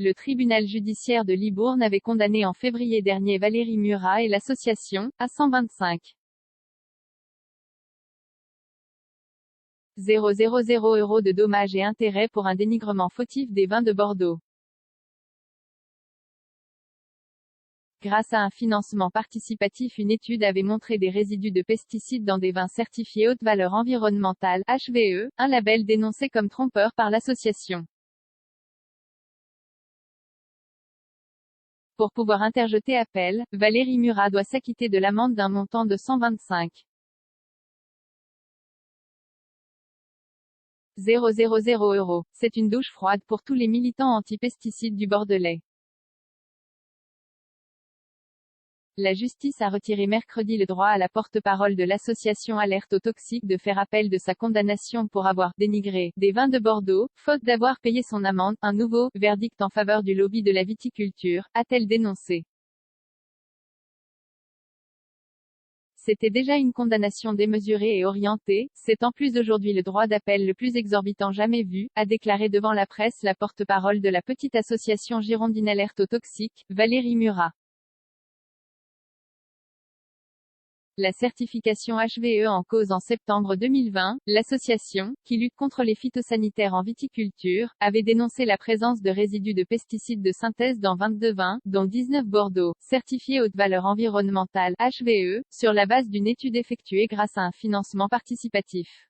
Le tribunal judiciaire de Libourne avait condamné en février dernier Valérie Murat et l'association, à 125 000 € de dommages et intérêts pour un dénigrement fautif des vins de Bordeaux. Grâce à un financement participatif, une étude avait montré des résidus de pesticides dans des vins certifiés haute valeur environnementale, HVE, un label dénoncé comme trompeur par l'association. Pour pouvoir interjeter appel, Valérie Murat doit s'acquitter de l'amende d'un montant de 125 000 €. C'est une douche froide pour tous les militants anti-pesticides du Bordelais. La justice a retiré mercredi le droit à la porte-parole de l'association Alerte aux toxiques de faire appel de sa condamnation pour avoir dénigré des vins de Bordeaux, faute d'avoir payé son amende. Un nouveau verdict en faveur du lobby de la viticulture, a-t-elle dénoncé. C'était déjà une condamnation démesurée et orientée, c'est en plus aujourd'hui le droit d'appel le plus exorbitant jamais vu, a déclaré devant la presse la porte-parole de la petite association girondine Alerte aux toxiques, Valérie Murat. La certification HVE en cause en septembre 2020, l'association, qui lutte contre les phytosanitaires en viticulture, avait dénoncé la présence de résidus de pesticides de synthèse dans 22 vins, dont 19 Bordeaux, certifiés haute valeur environnementale, HVE, sur la base d'une étude effectuée grâce à un financement participatif.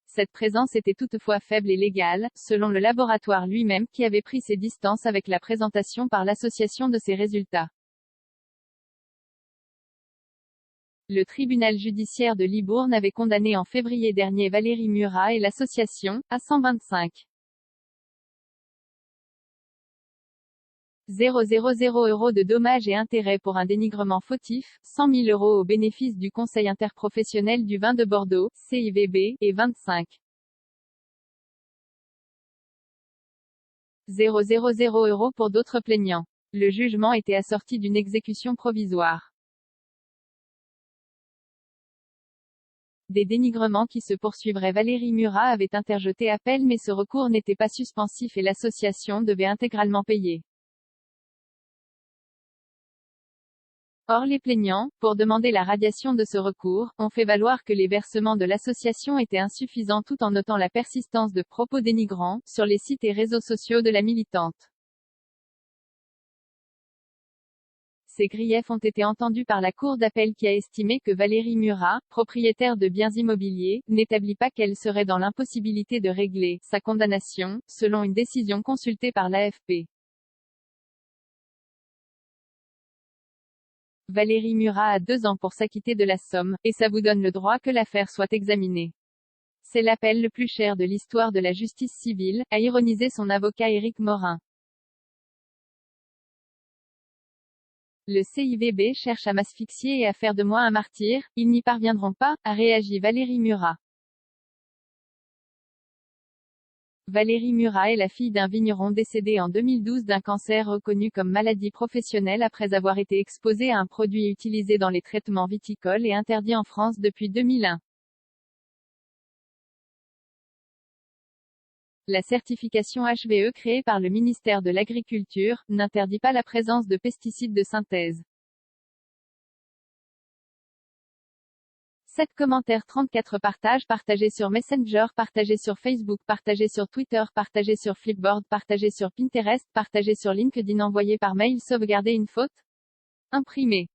Cette présence était toutefois faible et légale, selon le laboratoire lui-même qui avait pris ses distances avec la présentation par l'association de ses résultats. Le tribunal judiciaire de Libourne avait condamné en février dernier Valérie Murat et l'association, à 125 000 € de dommages et intérêts pour un dénigrement fautif, 100 000 € au bénéfice du Conseil interprofessionnel du vin de Bordeaux, CIVB, et 25 000 € pour d'autres plaignants. Le jugement était assorti d'une exécution provisoire. Des dénigrements qui se poursuivraient. Valérie Murat avait interjeté appel mais ce recours n'était pas suspensif et l'association devait intégralement payer. Or les plaignants, pour demander la radiation de ce recours, ont fait valoir que les versements de l'association étaient insuffisants tout en notant la persistance de propos dénigrants, sur les sites et réseaux sociaux de la militante. Ces griefs ont été entendus par la Cour d'appel qui a estimé que Valérie Murat, propriétaire de biens immobiliers, n'établit pas qu'elle serait dans l'impossibilité de régler sa condamnation, selon une décision consultée par l'AFP. Valérie Murat a 2 ans pour s'acquitter de la somme, et ça vous donne le droit que l'affaire soit examinée. C'est l'appel le plus cher de l'histoire de la justice civile, a ironisé son avocat Éric Morin. Le CIVB cherche à m'asphyxier et à faire de moi un martyr, ils n'y parviendront pas, a réagi Valérie Murat. Valérie Murat est la fille d'un vigneron décédé en 2012 d'un cancer reconnu comme maladie professionnelle après avoir été exposé à un produit utilisé dans les traitements viticoles et interdit en France depuis 2001. La certification HVE créée par le ministère de l'Agriculture n'interdit pas la présence de pesticides de synthèse. 7 commentaires 34 partages partagés sur Messenger, partagés sur Facebook, partagés sur Twitter, partagés sur Flipboard, partagés sur Pinterest, partagés sur LinkedIn, envoyés par mail, sauvegarder une faute, imprimé.